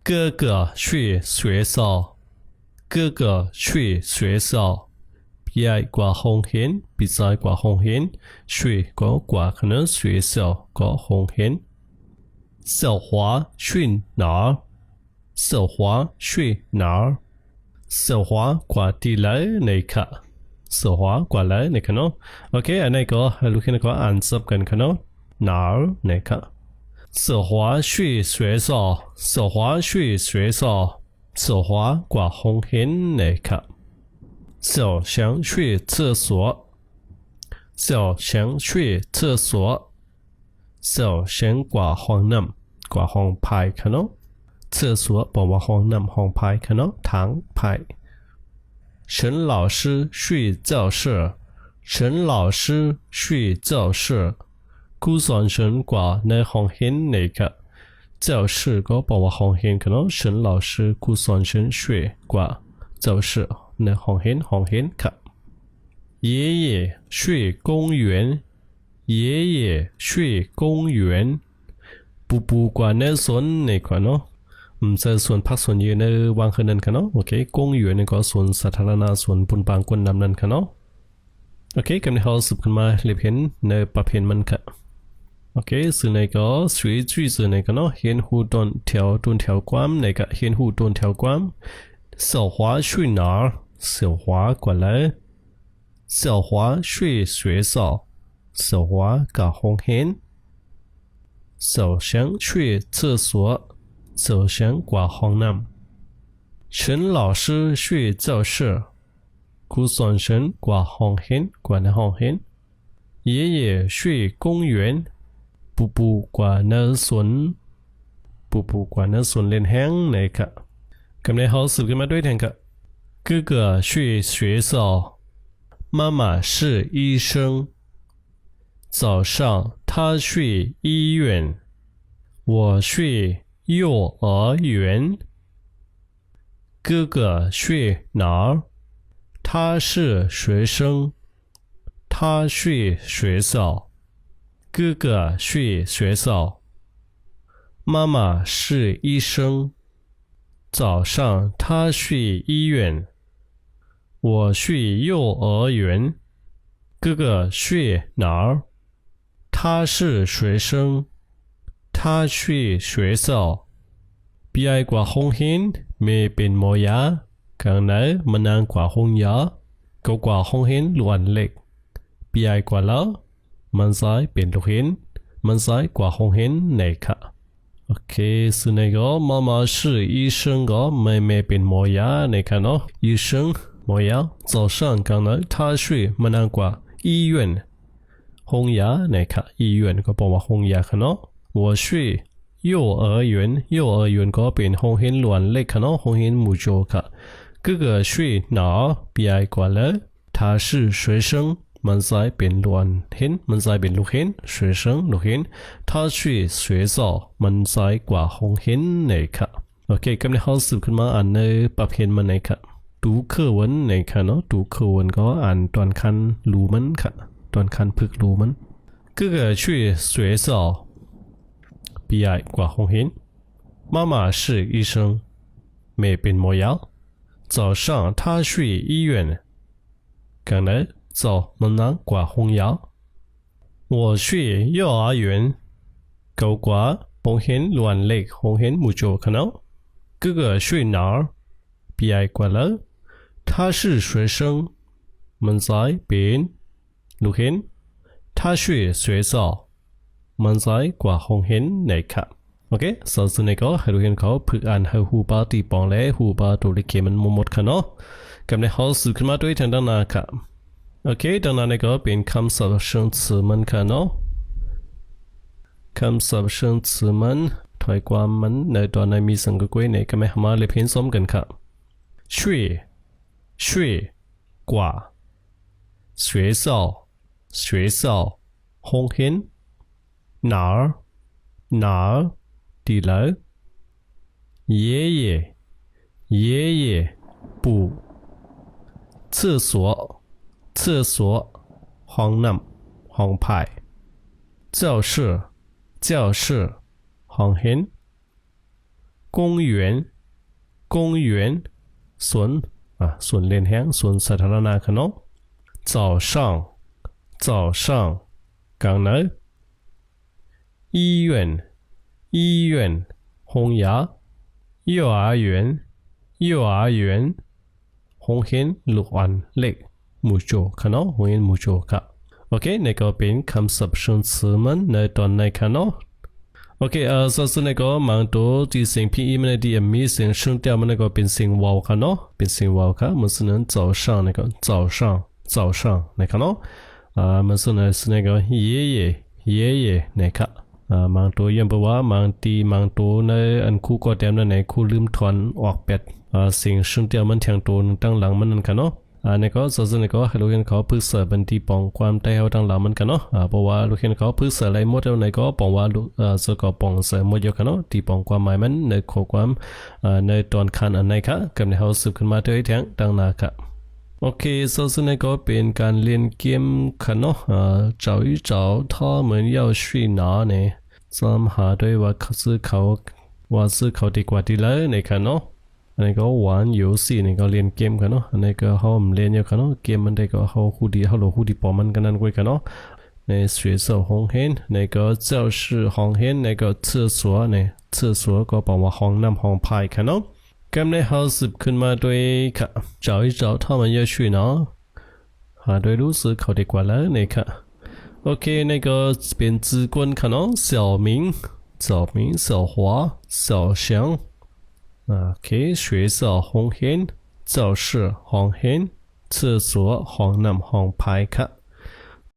哥哥去学校，哥哥去学校。Pi qua hong hiến, bị sai qua hong hiến, suy có qua khả năng suy sao có hong hiến. Sở hóa suy nở, sở hóa suy nở, sở hóa qua đi lấy này cả, sở hóa qua lấy này cả nó. Ok, anh này có, lúc khi nó có ăn sắp gần cả nó, nở này cả. sở hóa去学校，sở hóa去学校，sở hóa qua hong hiến này cả. 小翔去厕所，小翔去厕所，小翔挂ห้องน้ำกว่าห้องพายคะเนาะ厕所บอกว่าห้องน้ำห้องพายคะเนาะถังพาย陈老师去教室，陈老师去教室ครูสอนฉันกว่าในห้องเรียนนี่ค่ะ教室ก็บอกว่าห้องเรียนคะเนาะ陈老师ครูสอนฉันช่วยกว่า教室ในห้องเรียนค่ะ爷爷去公园，爷爷去公园ปูกว่าในสวนนี่ค่ะเนาะใช่สวนพักสวนยืนในวางคืนนั้นค่ะเนาะโอเค公园นี่ก็สวนสาธารณะสวนปุ่นปางกวนน้ำนั้นค่ะเนาะโอเคกำลังเขาสืบขึ้นมาเรียบเห็นในประเภทมันค่ะโอเคซึ่งในก็สวยจุดซึ่งในก็เนาะเห็นหูต้นแถวความในก็เห็นหูต้นแถวความ小华去哪儿小华过来小华去学校小华搞红黑小翔去厕所小翔挂红南陈老师去教室ครูสอนฉันกว่าห้องเห็นกว่าในห้องเห็น爷爷去公园ปูกว่าในสวนปูกว่าในสวนเล่นแห้งในค่ะกำลังเขาสืบกันมาด้วยทางค่ะ哥哥去学校妈妈是医生早上他去医院我去幼儿园哥哥去哪儿他是学生他去学校哥哥去学校妈妈是医生早上他去医院我去幼儿园哥哥去哪儿他是学生他去学校พี่ไอกว่าห้องเห็นไม่เป็นโมยาข้างในมันนานกว่าห้องยาก็กว่าห้องเห็นล้วนเล็กพี่ไอกว่าแล้วมันซ้ายเป็นลูกเห็นมันซ้ายกว่าห้องเห็นในค่ะโอเคซึ่งในก็มาม่า是医生ก็ไม่เป็นโมยาในค่ะเนาะ医生โมยา早上刚才他去มันนานกว่า医院ห้องยาในค่ะ医院ก็บอกว่าห้องยาค่ะเนาะ我去幼儿园幼儿园ก็เป็นห้องเห็นล้วนเล็กค่ะเนาะห้องเห็นหมู่โจค่ะ哥哥去哪儿พี่ไอกว่าแล้ว他是学生มันซ้ายเป็นล้วนเห็นมันซ้ายเป็นลูกเห็น学生ลูกเห็น他去学校มันซ้ายกว่าห้องเห็นในค่ะโอเคกำลังเขาสืบขึ้นมาอ่านในประเภทมันในค่ะดู课文ในค่ะเนาะดู课文ก็อ่านตอนคันรู้มันค่ะตอนคันพึกรู้มัน哥哥去学校พี่ไอกว่าห้องเห็น妈妈是医生แม่เป็นหมอยา早上他去医院刚才早มันนานกว่าห้องยา我去幼儿园เก่ากว่าห้องเห็นล้วนเล็กห้องเห็นหมู่โจค่ะเนาะ哥哥去哪儿พี่ไอกว่าแล้ว他是学生มันซ้ายเป็นลูกเห็น他去学校มันซ้ายกว่าห้องเห็นในค่ะโอเคสาวสุดในก็ให้ลูกเห็นเขาฝึกอ่านให้หูปาตีปองและหูปาตัวเลขมันหมดค่ะเนาะกำลังเขาสื่อขึ้นมาด้วยทางด้านหน้าค่ะโอเคดังนั้นก็เป็นคำศัพท์เชิง詞มันค่ะเนาะคำศัพท์เชิง詞มันถอยความมันในตอนในมีสังกัดไว้ในก็ไม่มาเลยเพียงซ้อมกันค่ะช่วยกว่า学校ห้องเห็น哪儿ดีแล้ว爷爷不厕所ห้องน้ำห้องพาย教室ห้องเห็น公园公园สวนสวนเล่นแห้งสวนสาธารณะค่ะเนาะ早上早上讲呢医院医院红牙幼儿园幼儿园โรงเรียนลูกอันเล็กมูโจค่ะเนาะโรงเรียนมูโจค่ะโอเคนี่ก็เป็นคำศัพท์ชนชื่อมันในตอนในค่ะเนาะโอเคส่วนนี่ก็มันตัวที่สิ่งพี่มันที่มีสิ่งชนเดียวมันก็เป็นสิ่งว้าวค่ะเนาะเป็นสิ่งว้าวค่ะมัน是能早上那个早上นี่ค่ะเนาะมัน是那个爷爷นี่ค่ะมันตัวยังบอกว่ามันตีมันตัวในอันคู่ก็เต็มในคู่ลืมถอนออกเป็ดสิ่งชนเดียวมันแทงตัวตั้งหลังมันนั่นค่ะเนาะนี่ก็ส่วนนี่ก็ให้ลูกเห็นเขาพึกษาบันทีปองความได้เอาตั้งหลังมันกันเนาะเพราะว่าลูกเห็นเขาพึกษาอะไรหมดแล้วนี่ก็ปองว่าลูกสก็ปองเสหมดเยอะกันเนาะที่ปองความหมายมันในข้อความในตอนคันอันไหนค่ะกับในเขาสืบขึ้นมาด้วยแทงตั้งนาค่ะโอเคส่วนนี่ก็เป็นการเล่นเกมค่ะเนาะ找一找他们要去哪เนี่ยจำหาด้วยว่าเขาดีกว่าที่เลยในค่ะเนาะอันนี้ก็玩遊戲นี่ก็เล่นเกมกันเนาะอันนี้ก็เขาเล่นอยู่กันเนาะเกมมันได้ก็เขาคู่ดีเขาหลอกคู่ดีปอมันกันนั่นไว้กันเนาะใน学校ห้องเรียนในก็教室ห้องเรียนในก็厕所เนี่ย厕所ก็บอกว่าห้องน้ำห้องพายกันเนาะกำในเขาสืบขึ้นมาด้วยค่ะ找一找他们要去哪หาด้วยรู้สึกเขาดีกว่าแล้วเนี่ยค่ะโอเคในก็เป็น字根ค่ะเนาะ小明小华小翔OK 学校ห้องเรียน教室ห้องเรียน厕所ห้องน้ำห้องพายค่ะ